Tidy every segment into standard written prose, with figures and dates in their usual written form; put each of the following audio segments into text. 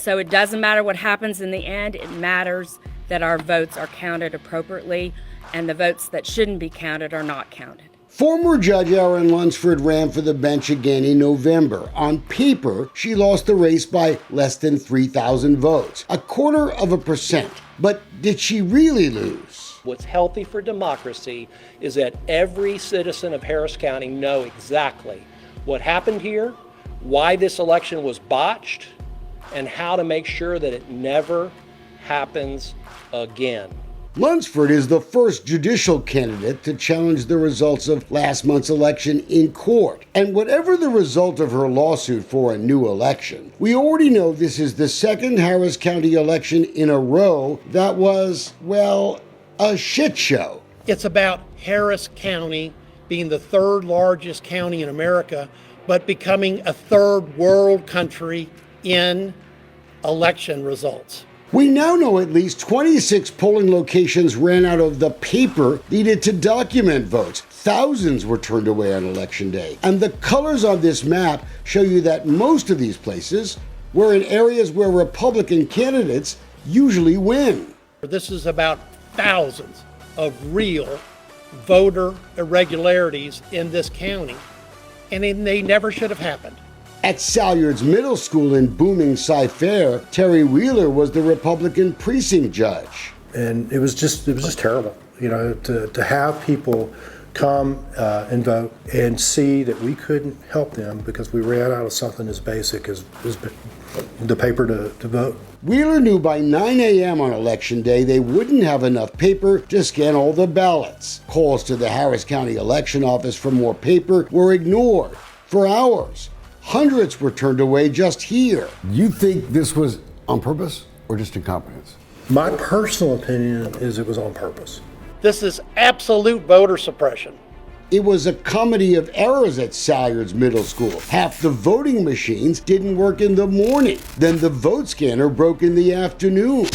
So it doesn't matter what happens in the end. It matters that our votes are counted appropriately and the votes that shouldn't be counted are not counted. Former Judge Erin Lunsford ran for the bench again in November. On paper, she lost the race by less than 3,000 votes, 0.25%. But did she really lose? What's healthy for democracy is that every citizen of Harris County know exactly what happened here, why this election was botched, and how to make sure that it never happens again. Lunsford is the first judicial candidate to challenge the results of last month's election in court. And whatever the result of her lawsuit for a new election, we already know this is the second Harris County election in a row that was, well, a shit show. It's about Harris County being the third largest county in America, but becoming a third world country in election results. We now know at least 26 polling locations ran out of the paper needed to document votes. Thousands were turned away on Election Day. And the colors on this map show you that most of these places were in areas where Republican candidates usually win. This is about thousands of real voter irregularities in this county, and they never should have happened. At Salyard's Middle School in booming Cy-Fair, Terry Wheeler was the Republican precinct judge. And it was just terrible, to have people come and vote and see that we couldn't help them because we ran out of something as basic as the paper to vote. Wheeler knew by 9 a.m. on Election Day they wouldn't have enough paper to scan all the ballots. Calls to the Harris County Election Office for more paper were ignored for hours. Hundreds were turned away just here. You think this was on purpose or just incompetence? My personal opinion is it was on purpose. This is absolute voter suppression. It was a comedy of errors at Salyard's Middle School. Half the voting machines didn't work in the morning. Then the vote scanner broke in the afternoon.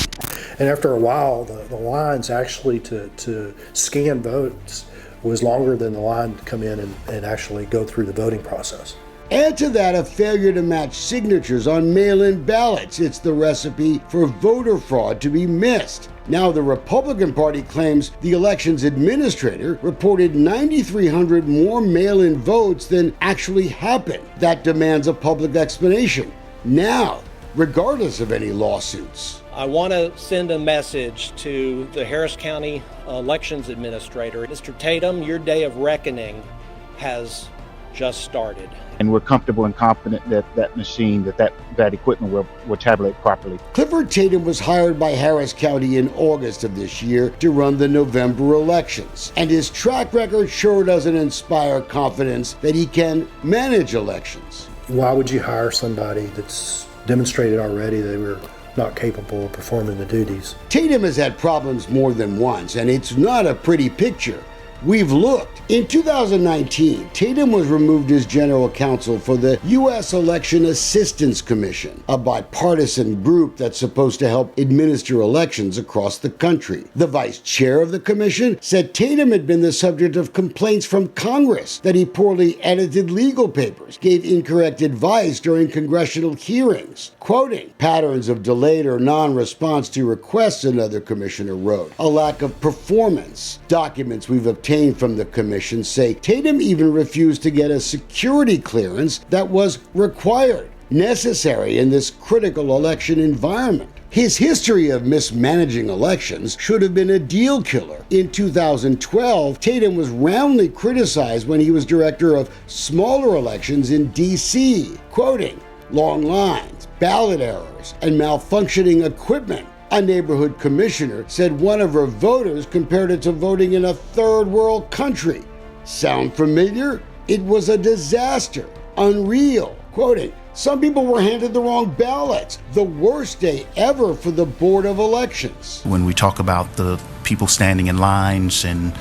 And after a while, the lines actually to scan votes was longer than the line to come in and actually go through the voting process. Add to that a failure to match signatures on mail-in ballots. It's the recipe for voter fraud to be missed. Now the Republican Party claims the elections administrator reported 9,300 more mail-in votes than actually happened. That demands a public explanation now, regardless of any lawsuits. I want to send a message to the Harris County Elections Administrator. Mr. Tatum, your day of reckoning has just started. And we're comfortable and confident that that equipment will tabulate properly. Clifford Tatum was hired by Harris County in August of this year to run the November elections. And his track record sure doesn't inspire confidence that he can manage elections. Why would you hire somebody that's demonstrated already they were not capable of performing the duties? Tatum has had problems more than once, and it's not a pretty picture. We've looked. In 2019, Tatum was removed as general counsel for the U.S. Election Assistance Commission, a bipartisan group that's supposed to help administer elections across the country. The vice chair of the commission said Tatum had been the subject of complaints from Congress that he poorly edited legal papers, gave incorrect advice during congressional hearings. Quoting, patterns of delayed or non-response to requests, another commissioner wrote, a lack of performance. Documents we've obtained from the commission say Tatum even refused to get a security clearance that was necessary in this critical election environment. His history of mismanaging elections should have been a deal killer. In 2012, Tatum was roundly criticized when he was director of smaller elections in D.C., quoting, long lines, ballot errors, and malfunctioning equipment. A neighborhood commissioner said one of her voters compared it to voting in a third world country. Sound familiar? It was a disaster. Unreal. Quoting, some people were handed the wrong ballots. The worst day ever for the Board of Elections. When we talk about the people standing in lines and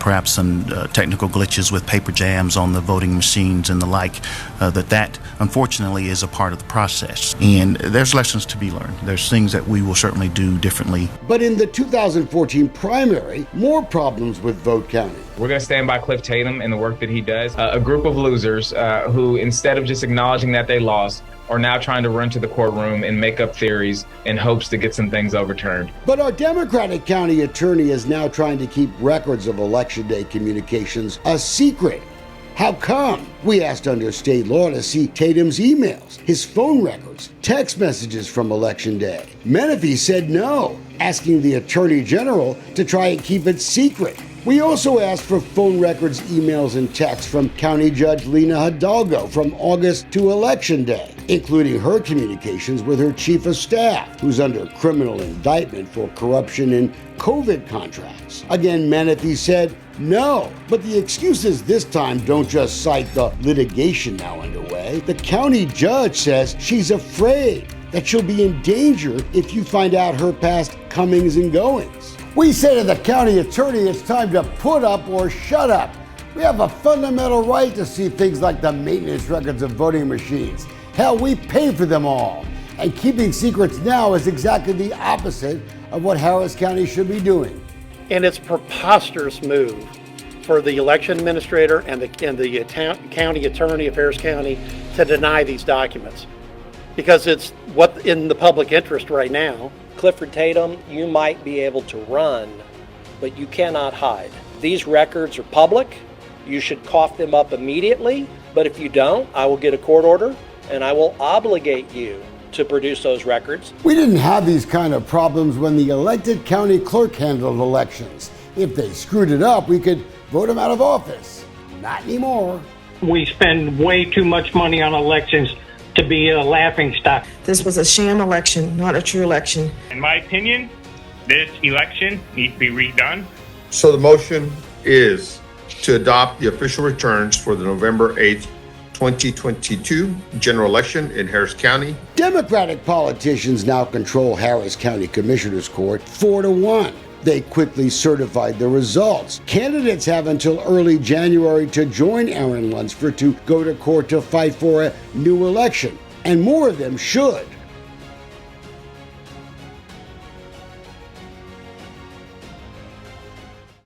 perhaps some technical glitches with paper jams on the voting machines and the like, that unfortunately is a part of the process. And there's lessons to be learned. There's things that we will certainly do differently. But in the 2014 primary, more problems with vote counting. We're going to stand by Cliff Tatum and the work that he does. A group of losers who, instead of just acknowledging that they lost, are now trying to run to the courtroom and make up theories in hopes to get some things overturned. But our Democratic county attorney is now trying to keep records of Election Day communications a secret. How come? We asked under state law to see Tatum's emails, his phone records, text messages from Election Day. Menefee said no, asking the Attorney General to try and keep it secret. We also asked for phone records, emails, and texts from County Judge Lena Hidalgo from August to Election Day, including her communications with her chief of staff, who's under criminal indictment for corruption in COVID contracts. Again, Menefee said no, but the excuses this time don't just cite the litigation now underway. The county judge says she's afraid that she'll be in danger if you find out her past comings and goings. We say to the county attorney, it's time to put up or shut up. We have a fundamental right to see things like the maintenance records of voting machines. Hell, we pay for them all. And keeping secrets now is exactly the opposite of what Harris County should be doing. And it's a preposterous move for the election administrator and the county attorney of Harris County to deny these documents, because it's what's in the public interest right now. Clifford Tatum, you might be able to run, but you cannot hide. These records are public. You should cough them up immediately, but if you don't, I will get a court order and I will obligate you to produce those records. We didn't have these kind of problems when the elected county clerk handled elections. If they screwed it up, we could vote them out of office. Not anymore. We spend way too much money on elections to be a laughingstock. This was a sham election, not a true election. In my opinion, this election needs to be redone. So the motion is to adopt the official returns for the November 8th, 2022 general election in Harris County. Democratic politicians now control Harris County Commissioners Court 4-1. They quickly certified the results. Candidates have until early January to join Aaron Lunsford to go to court to fight for a new election. And more of them should.